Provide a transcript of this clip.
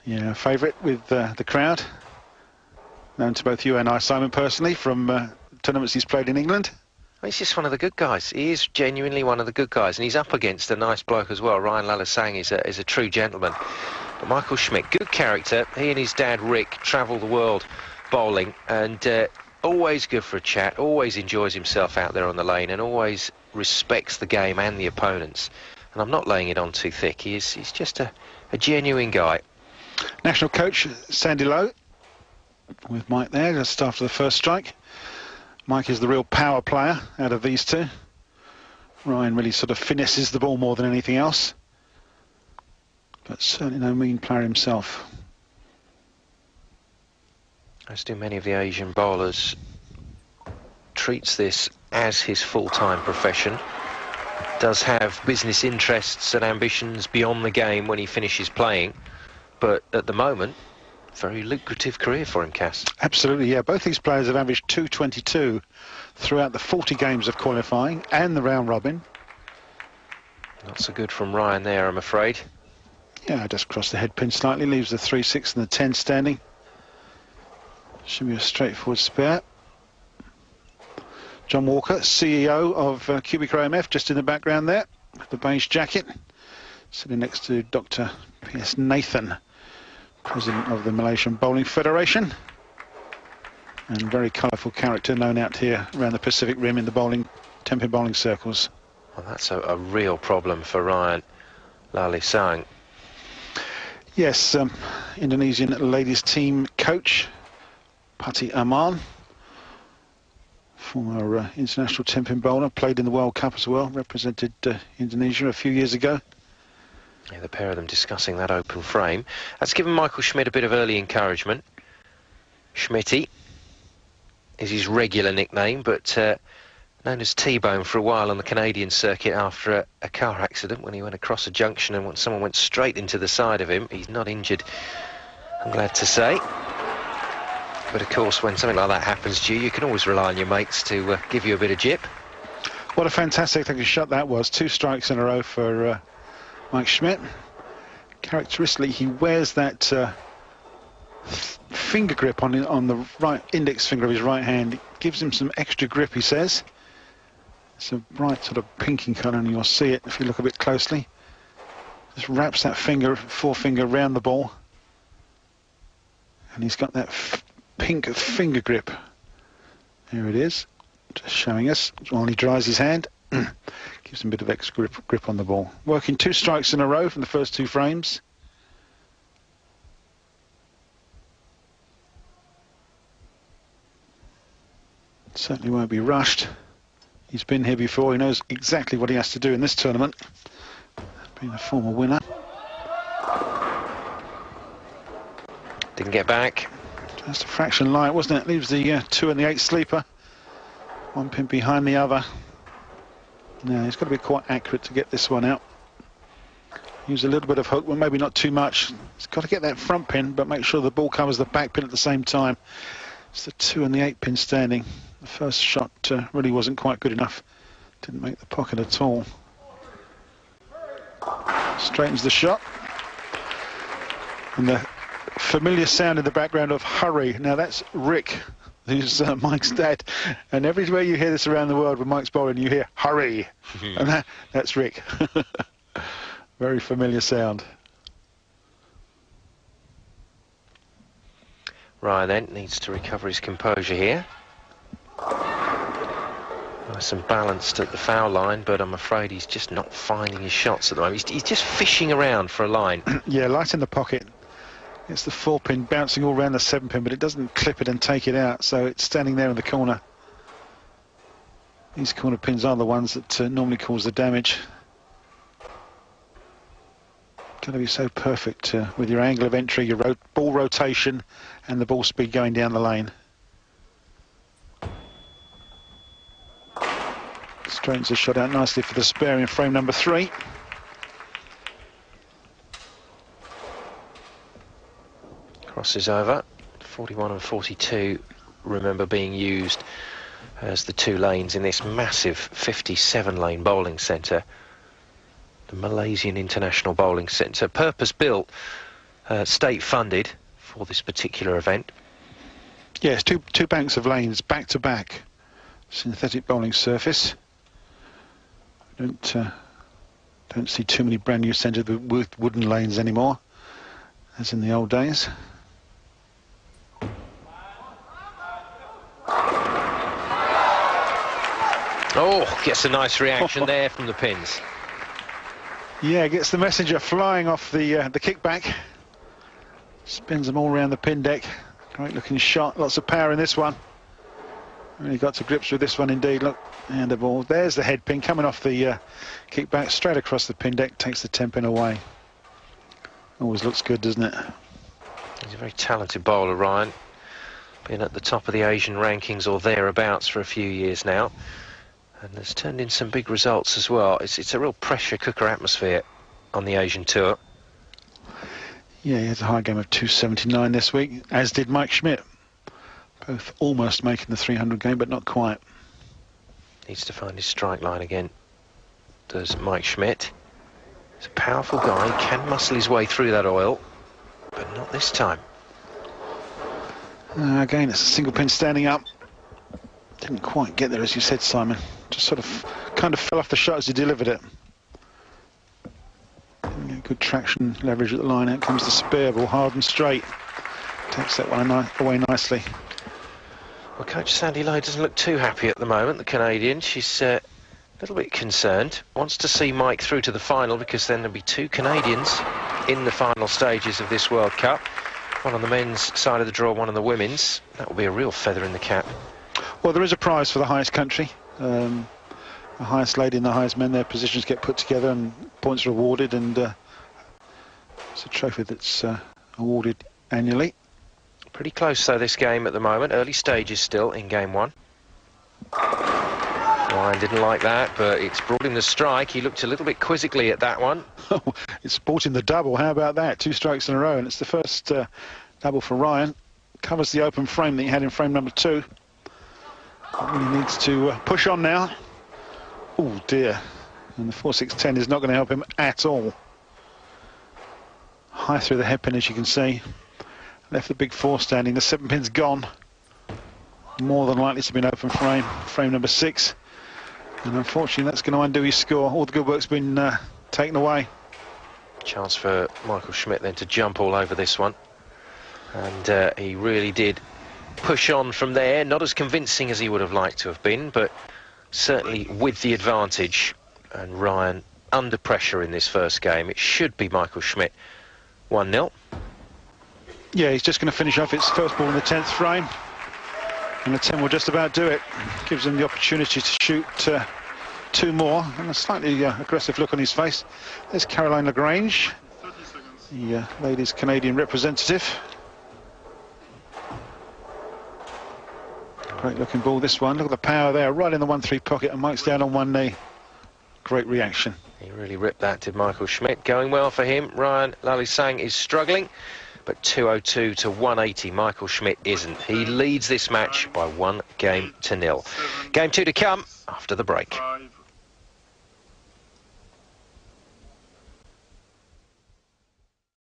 Yeah, favourite with the crowd. Known to both you and I, Simon, personally, from tournaments he's played in England. He's just one of the good guys. He is genuinely one of the good guys, and he's up against a nice bloke as well. Ryan Lalisang is a true gentleman. But Michael Schmidt, good character. He and his dad, Rick, travel the world bowling, and always good for a chat, always enjoys himself out there on the lane, and always respects the game and the opponents. And I'm not laying it on too thick. He's just a genuine guy. National coach Sandy Lowe with Mike there just after the first strike. Mike is the real power player out of these two. Ryan really sort of finesses the ball more than anything else, but certainly no mean player himself. As do many of the Asian bowlers. Treats this as his full-time profession. Does have business interests and ambitions beyond the game when he finishes playing, but at the moment, very lucrative career for him, Cass. Absolutely, yeah. Both these players have averaged 222 throughout the 40 games of qualifying and the round robin. Not so good from Ryan there, I'm afraid. Yeah, just crossed the head pin slightly, leaves the 3, 6 and the 10 standing. Should be a straightforward spare. John Walker, CEO of Cubic AMF, just in the background there, the beige jacket, sitting next to Dr. P.S. Nathan, President of the Malaysian Bowling Federation, and very colourful character known out here around the Pacific Rim in the bowling, 10-pin bowling circles. Well, that's a real problem for Ryan Lalisang. Yes, Indonesian ladies team coach, Pati Aman, former international 10-pin bowler, played in the World Cup as well, represented Indonesia a few years ago. Yeah, the pair of them discussing that open frame. That's given Michael Schmidt a bit of early encouragement. Schmitty is his regular nickname, but known as T-Bone for a while on the Canadian circuit after a car accident when he went across a junction and when someone went straight into the side of him. He's not injured, I'm glad to say. But of course, when something like that happens to you, you can always rely on your mates to give you a bit of jip. What a fantastic looking shot that was. 2 strikes in a row for Mike Schmidt. Characteristically, he wears that finger grip on the right index finger of his right hand. It gives him some extra grip, he says. It's a bright sort of pinking colour, and you'll see it if you look a bit closely. Just wraps that forefinger around the ball, and he's got that pink finger grip. There it is, just showing us while he dries his hand. Gives him a bit of extra grip on the ball. Working 2 strikes in a row from the first 2 frames. Certainly won't be rushed. He's been here before. He knows exactly what he has to do in this tournament. Being a former winner. Didn't get back. Just a fraction light, wasn't it? Leaves the 2 and the 8 sleeper. 1 pin behind the other. Now, he's got to be quite accurate to get this one out. Use a little bit of hook, well, maybe not too much. He's got to get that front pin, but make sure the ball covers the back pin at the same time. It's the 2 and the 8 pin standing. The first shot really wasn't quite good enough. Didn't make the pocket at all. Straightens the shot. And the familiar sound in the background of hurry. Now, that's Rick, who's Mike's dad, and everywhere you hear this around the world when Mike's bowling, you hear hurry, and that's Rick. Very familiar sound. Ryan then needs to recover his composure here. Nice and balanced at the foul line, but I'm afraid he's just not finding his shots at the moment. He's just fishing around for a line. Yeah, light in the pocket. It's the 4 pin bouncing all around the 7 pin, but it doesn't clip it and take it out, so it's standing there in the corner. These corner pins are the ones that normally cause the damage. Got to be so perfect with your angle of entry, your ball rotation, and the ball speed going down the lane. Straightens the shot out nicely for the spare in frame number 3. Crosses over. 41 and 42 remember being used as the 2 lanes in this massive 57-lane bowling centre, the Malaysian International Bowling Centre, purpose built state funded for this particular event. Yes, two banks of lanes back to back, synthetic bowling surface. Don't see too many brand new centres with wooden lanes anymore, as in the old days. Oh, gets a nice reaction there from the pins. Yeah, gets the messenger flying off the kickback. Spins them all around the pin deck. Great looking shot, lots of power in this one. Really got to grips with this one indeed. Look, and the ball. There's the head pin coming off the kickback straight across the pin deck, takes the 10 pin away. Always looks good, doesn't it? He's a very talented bowler, Ryan. Been at the top of the Asian rankings or thereabouts for a few years now, and has turned in some big results as well. It's a real pressure cooker atmosphere on the Asian tour. Yeah, he has a high game of 279 this week, as did Mike Schmidt. Both almost making the 300 game, but not quite. Needs to find his strike line again, does Mike Schmidt. He's a powerful guy, can muscle his way through that oil, but not this time. Again, it's a single pin standing up. Didn't quite get there, as you said, Simon. Just sort of kind of fell off the shot as he delivered it. Good traction, leverage at the line. Out comes the spare ball, hard and straight. Takes that one away nicely. Well, Coach Sandy Lowe doesn't look too happy at the moment, the Canadian. She's a little bit concerned. Wants to see Mike through to the final, because then there'll be two Canadians in the final stages of this World Cup. One on the men's side of the draw, one on the women's. That will be a real feather in the cap. Well, there is a prize for the highest country. The highest lady and the highest men, their positions get put together and points are awarded, and it's a trophy that's awarded annually. Pretty close though, this game at the moment. Early stages still in game one. Ryan didn't like that, but it's brought him the strike. He looked a little bit quizzically at that one. It's brought him the double. How about that? 2 strikes in a row, and it's the first double for Ryan. Covers the open frame that he had in frame number 2. He needs to push on now. Oh dear. And the 4-6-10 is not going to help him at all. High through the headpin, as you can see. Left the big 4 standing. The 7 pin's gone. More than likely to be an open frame. Frame number 6. And unfortunately, that's going to undo his score. All the good work's been taken away. Chance for Michael Schmidt then to jump all over this one. And he really did push on from there. Not as convincing as he would have liked to have been, but certainly with the advantage. And Ryan under pressure in this first game. It should be Michael Schmidt 1-0. Yeah, he's just going to finish off his first ball in the 10th frame. And the 10 will just about do it. Gives him the opportunity to shoot 2 more. And a slightly aggressive look on his face. There's Caroline Lagrange, the ladies' Canadian representative. Great looking ball, this one. Look at the power there, right in the 1-3 pocket, and Mike's down on one knee. Great reaction. He really ripped that, did Michael Schmidt. Going well for him. Ryan Lalisang is struggling, but 202 to 180. Michael Schmidt isn't. He leads this match by 1 game to 0. Game 2 to come after the break.